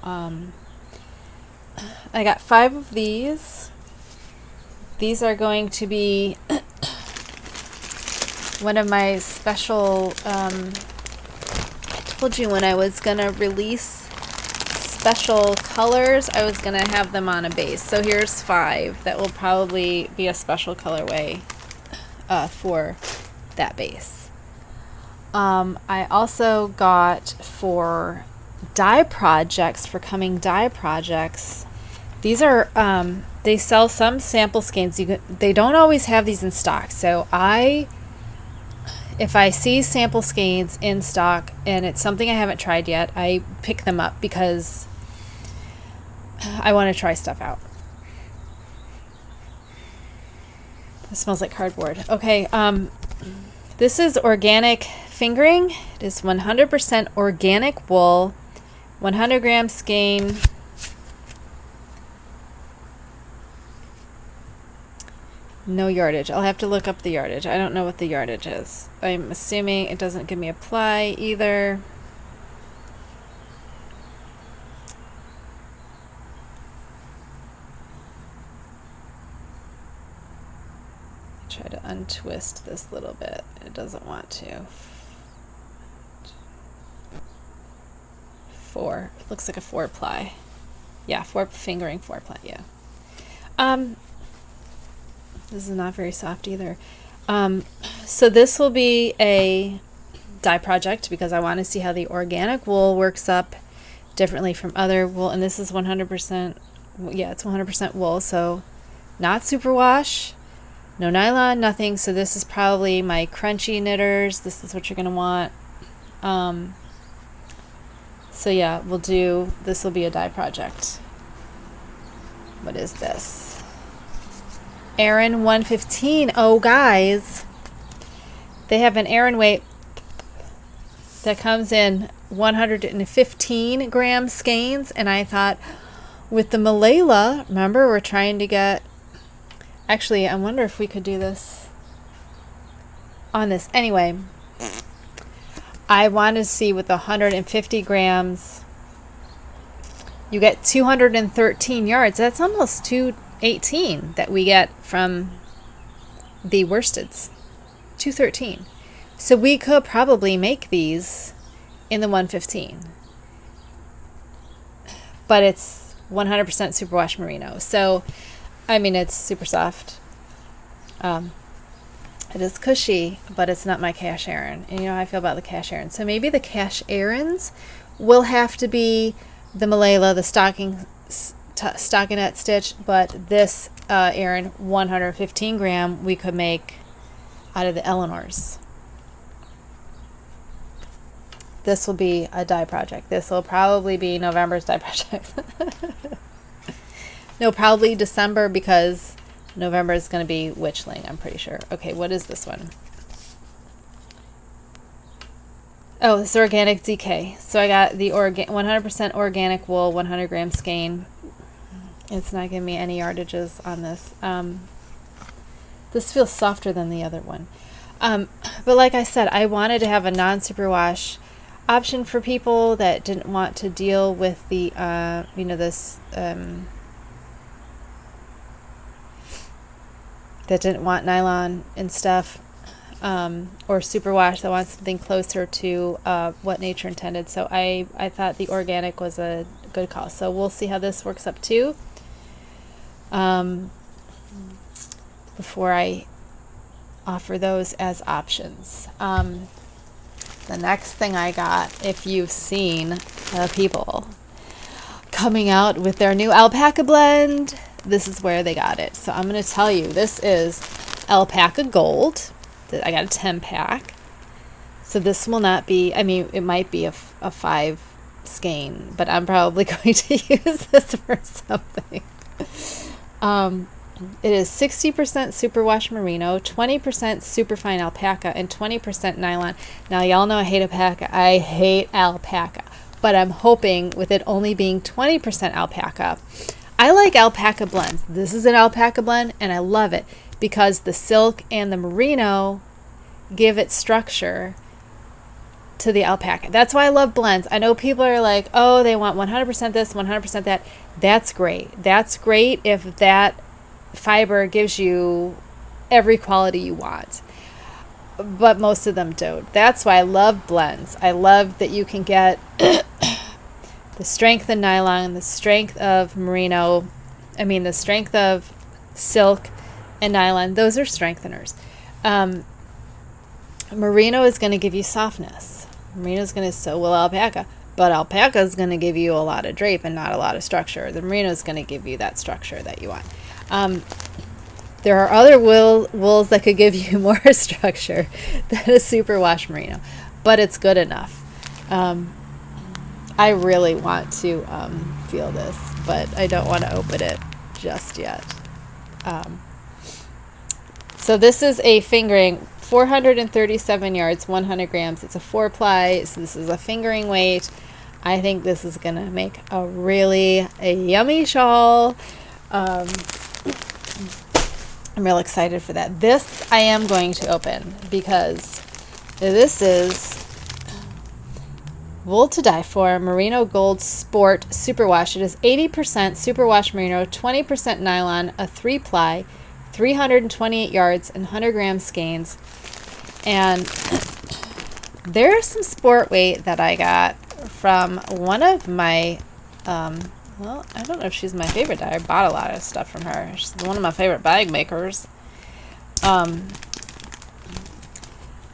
I got 5 of these. These are going to be one of my special, I told you when I was going to release special colors, I was going to have them on a base. So here's 5 that will probably be a special colorway for that base. I also got for die projects, for coming die projects, these are, they sell some sample skeins. They don't always have these in stock. So if I see sample skeins in stock and it's something I haven't tried yet, I pick them up because I want to try stuff out. It smells like cardboard. Okay, this is organic fingering. It is 100% organic wool, 100 gram skein. No yardage. I'll have to look up the yardage. I don't know what the yardage is. I'm assuming it doesn't give me a ply either. Try to untwist this little bit. It doesn't want to. 4. It looks like a 4 ply. Yeah, 4 fingering, 4 ply. Yeah. This is not very soft either. So this will be a dye project because I want to see how the organic wool works up differently from other wool. And this is 100%. Yeah, it's 100% wool. So not superwash. No nylon, nothing. So this is probably my crunchy knitters. This is what you're going to want. So yeah, this will be a dye project. What is this? Aran 115. Oh, guys. They have an Aran weight that comes in 115 gram skeins. And I thought with the Malala, remember we're trying to get... Actually, I wonder if we could do this on this. Anyway, I want to see with 150 grams, you get 213 yards. That's almost 218 that we get from the worsteds. 213. So we could probably make these in the 115. But it's 100% superwash merino. So... I mean, it's super soft. It is cushy, but it's not my Cash Aran. And you know how I feel about the Cash Aran. So maybe the Cash Arans will have to be the Malala, the stockinette stitch, but this Aran 115 gram we could make out of the Eleanors. This will be a dye project. This will probably be November's dye project. No, probably December because November is going to be Witchling, I'm pretty sure. Okay, what is this one? Oh, this is organic DK. So I got the 100% organic wool, 100 gram skein. It's not giving me any yardages on this. This feels softer than the other one. But like I said, I wanted to have a non-superwash option for people that didn't want to deal with the, this... that didn't want nylon and stuff, or superwash that wants something closer to what nature intended. So I thought the organic was a good call. So we'll see how this works up too before I offer those as options. The next thing I got, if you've seen people coming out with their new alpaca blend, this is where they got it. So I'm going to tell you, this is alpaca gold. I got a 10 pack. So this will not be, I mean, it might be a 5 skein, but I'm probably going to use this for something. It is 60% superwash merino, 20% superfine alpaca, and 20% nylon. Now, y'all know I hate alpaca. I hate alpaca. But I'm hoping with it only being 20% alpaca, I like alpaca blends. This is an alpaca blend, and I love it because the silk and the merino give it structure to the alpaca. That's why I love blends. I know people are like, oh, they want 100% this, 100% that. That's great. That's great if that fiber gives you every quality you want. But most of them don't. That's why I love blends. I love that you can get the the strength of nylon, the strength of merino, the strength of silk and nylon, those are strengtheners. Merino is going to give you softness. Merino is going to, so will alpaca. But alpaca is going to give you a lot of drape and not a lot of structure. The merino is going to give you that structure that you want. There are other wools that could give you more structure than a superwash merino, but it's good enough. I really want to feel this, but I don't want to open it just yet. So this is a fingering, 437 yards, 100 grams. It's a 4-ply, so this is a fingering weight. I think this is going to make a yummy shawl. I'm real excited for that. This I am going to open because this is Wool to Die For Merino Gold Sport Superwash. It is 80% superwash merino, 20% nylon, a 3-ply, 328 yards, and 100 gram skeins. And there's some sport weight that I got from one of my, well, I don't know if she's my favorite dye. I bought a lot of stuff from her. She's one of my favorite bag makers. But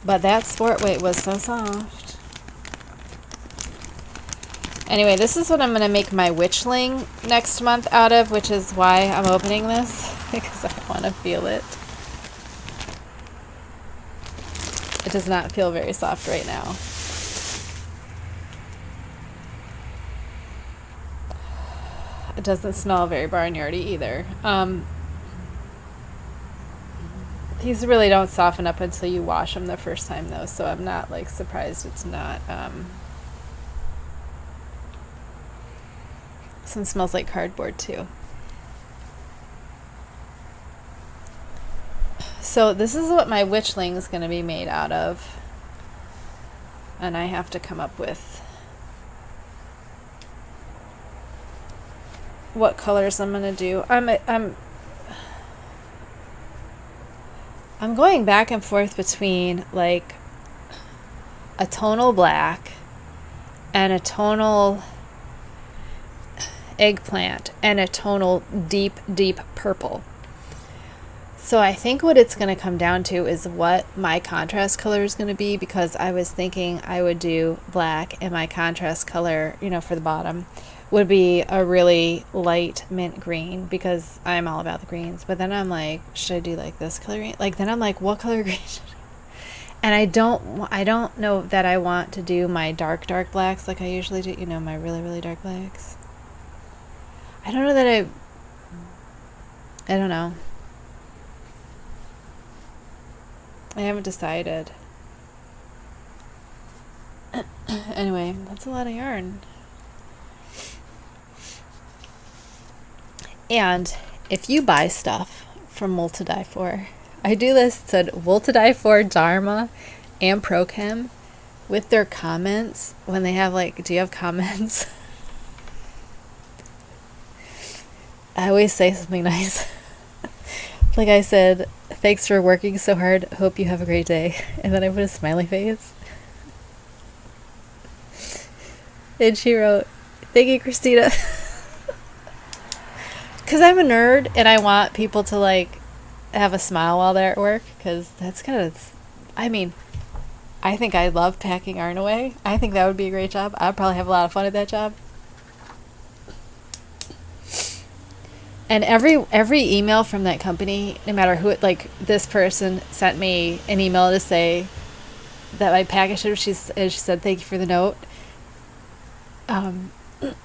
that sport weight was so soft. Anyway, this is what I'm going to make my Witchling next month out of, which is why I'm opening this, because I want to feel it. It does not feel very soft right now. It doesn't smell very barnyardy either. These really don't soften up until you wash them the first time though, so I'm not like surprised it's not. This one smells like cardboard too. So this is what my Witchling is going to be made out of. And I have to come up with what colors I'm going to do. I'm going back and forth between like a tonal black and a tonal eggplant and a tonal deep purple. So I think what it's going to come down to is what my contrast color is going to be, because I was thinking I would do black and my contrast color, for the bottom would be a really light mint green, because I'm all about the greens. But then I'm like, should I do like this color green? Like, then I'm like, what color green should I? And I don't know that I want to do my dark blacks like I usually do, my really dark blacks. I don't know that I don't know. I haven't decided. Anyway, that's a lot of yarn. And if you buy stuff from Wool to Die For, I do this to Wool to Die For, Dharma, and Prochem with their comments when they have like, do you have comments? I always say something nice. Like I said, thanks for working so hard. Hope you have a great day. And then I put a smiley face. And she wrote, thank you, Christina. Because I'm a nerd and I want people to like have a smile while they're at work. Because that's kind of, I think I love packing yarn away. I think that would be a great job. I'd probably have a lot of fun at that job. And every email from that company, no matter who it, like this person sent me an email to say that my package, she said, thank you for the note. But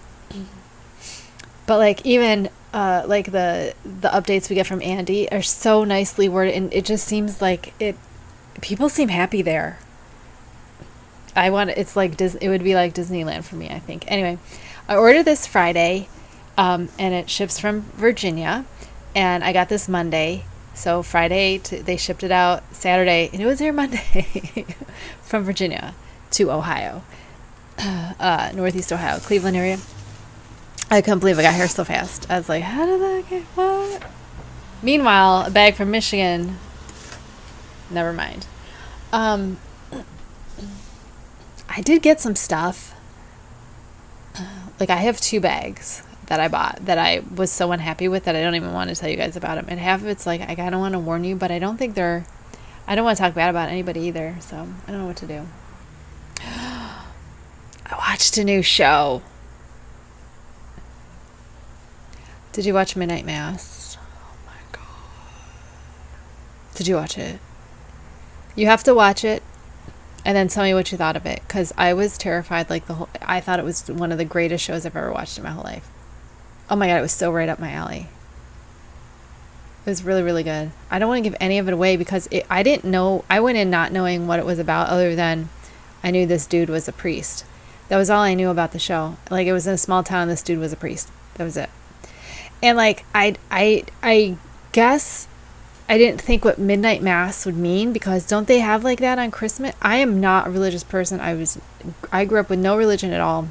like even like the updates we get from Andy are so nicely worded, and it just seems like people seem happy there. It's like it would be like Disneyland for me, I think. Anyway, I ordered this Friday. And it ships from Virginia, and I got this Monday. So Friday, they shipped it out Saturday, and it was here Monday from Virginia to Ohio, Northeast Ohio, Cleveland area. I couldn't believe I got here so fast. I was like, how did that get, what? Meanwhile, a bag from Michigan, never mind. I did get some stuff. like I have 2 bags that I bought that I was so unhappy with that I don't even want to tell you guys about them. And half of it's like, I kind of want to warn you, but I don't think I don't want to talk bad about anybody either. So I don't know what to do. I watched a new show. Did you watch Midnight Mass? Oh my God. Did you watch it? You have to watch it and then tell me what you thought of it. Because I was terrified. I thought it was one of the greatest shows I've ever watched in my whole life. Oh my God, it was so right up my alley. It was really, really good. I don't want to give any of it away because I didn't know. I went in not knowing what it was about other than I knew this dude was a priest. That was all I knew about the show. Like, it was in a small town. This dude was a priest. That was it. And like, I guess I didn't think what midnight mass would mean, because don't they have like that on Christmas? I am not a religious person. I grew up with no religion at all.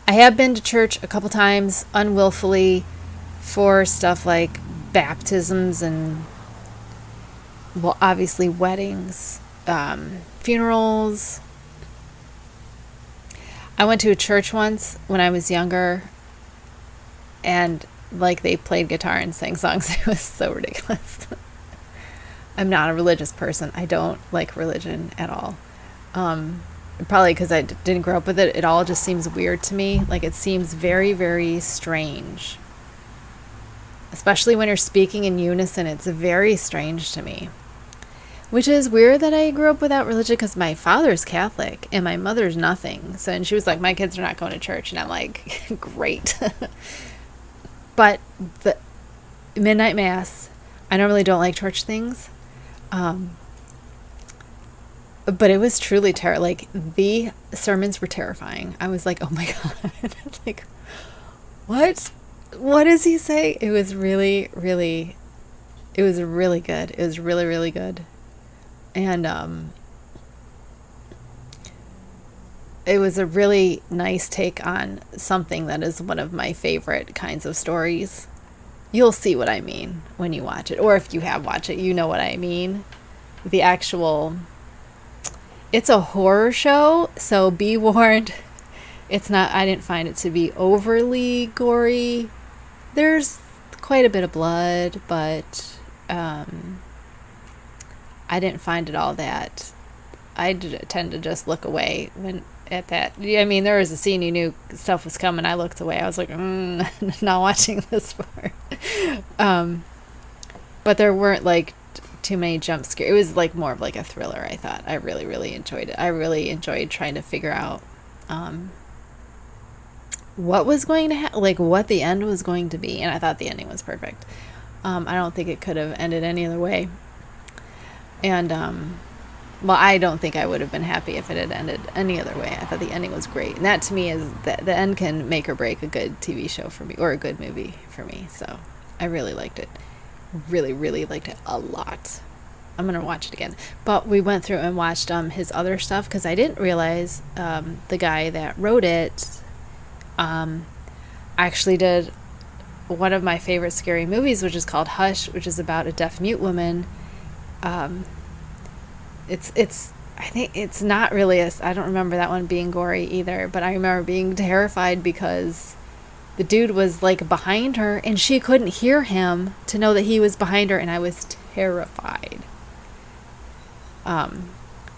I have been to church a couple times unwillfully for stuff like baptisms and, well, obviously weddings, funerals. I went to a church once when I was younger, and like they played guitar and sang songs. It was so ridiculous. I'm not a religious person. I don't like religion at all. Probably because I didn't grow up with it. It all just seems weird to me. Like, it seems very, very strange. Especially when you're speaking in unison. It's very strange to me. Which is weird that I grew up without religion, because my father's Catholic and my mother's nothing. So, and she was like, my kids are not going to church. And I'm like, great. But the midnight mass, I normally don't like church things. But it was truly like, the sermons were terrifying. I was like, oh my God. Like, what does he say? It was really, really, it was really good. It was really, really good. And it was a really nice take on something that is one of my favorite kinds of stories. You'll see what I mean when you watch it. Or if you have watched it, you know what I mean. The actual... It's a horror show, so be warned. It's not... I didn't find it to be overly gory. There's quite a bit of blood, but... I didn't find it all that. I tend to just look away when at that. I mean, there was a scene you knew stuff was coming. I looked away. I was like, not watching this part. But there weren't like too many jump scares. It was like more of like a thriller, I thought. I really, really enjoyed it. I really enjoyed trying to figure out what was going to happen, like what the end was going to be. And I thought the ending was perfect. I don't think it could have ended any other way. And, well, I don't think I would have been happy if it had ended any other way. I thought the ending was great. And that, to me, is that the end can make or break a good TV show for me, or a good movie for me. So I really liked it. Really, really liked it a lot. I'm going to watch it again. But we went through and watched his other stuff, because I didn't realize the guy that wrote it actually did one of my favorite scary movies, which is called Hush, which is about a deaf mute woman. I think it's not really I don't remember that one being gory either, but I remember being terrified because the dude was like behind her and she couldn't hear him to know that he was behind her, and I was terrified.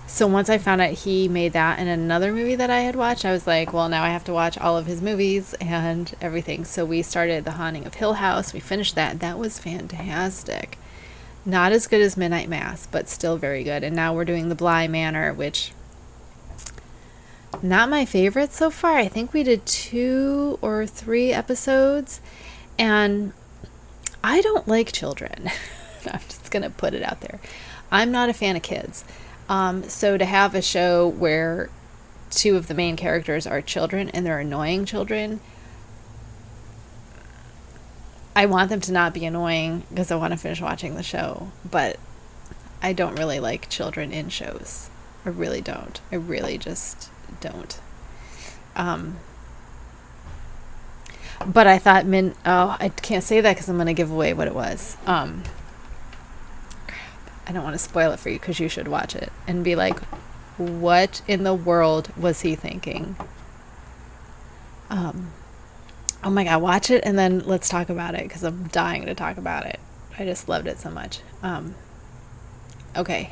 So once I found out he made that in another movie that I had watched, I was like, well, now I have to watch all of his movies and everything. So we started The Haunting of Hill House. We finished that. That was fantastic. Not as good as Midnight Mass, but still very good. And now we're doing The Bly Manor, which, not my favorite so far. I think we did 2 or 3 episodes, and I don't like children. I'm just going to put it out there. I'm not a fan of kids. So to have a show where 2 of the main characters are children and they're annoying children, I want them to not be annoying because I want to finish watching the show, but I don't really like children in shows. I really don't. I really just don't. But I thought, I can't say that because I'm going to give away what it was. I don't want to spoil it for you because you should watch it and be like, what in the world was he thinking? Oh my God, watch it and then let's talk about it because I'm dying to talk about it. I just loved it so much. Okay.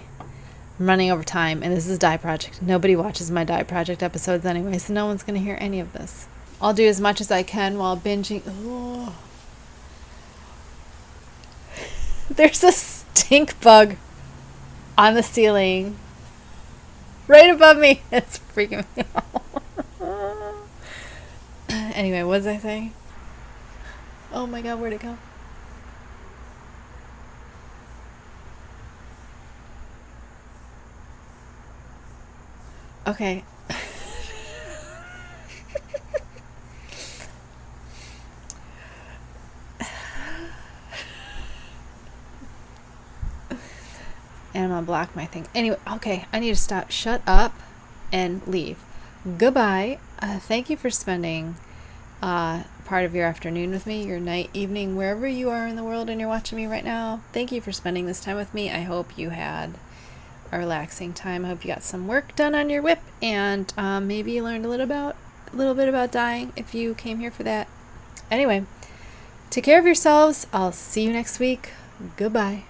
I'm running over time, and this is Dye Project. Nobody watches my Dye Project episodes anyway, so no one's going to hear any of this. I'll do as much as I can while binging. Oh. There's a stink bug on the ceiling right above me. It's freaking me out. Anyway, what was I saying? Oh my God, where'd it go? Okay. And I'm gonna block my thing. Anyway, okay, I need to stop. Shut up and leave. Goodbye. Thank you for spending part of your afternoon with me, your night, evening, wherever you are in the world and you're watching me right now. Thank you for spending this time with me. I hope you had a relaxing time. I hope you got some work done on your whip, and maybe you learned a little bit about dyeing if you came here for that. Anyway, take care of yourselves. I'll see you next week. Goodbye.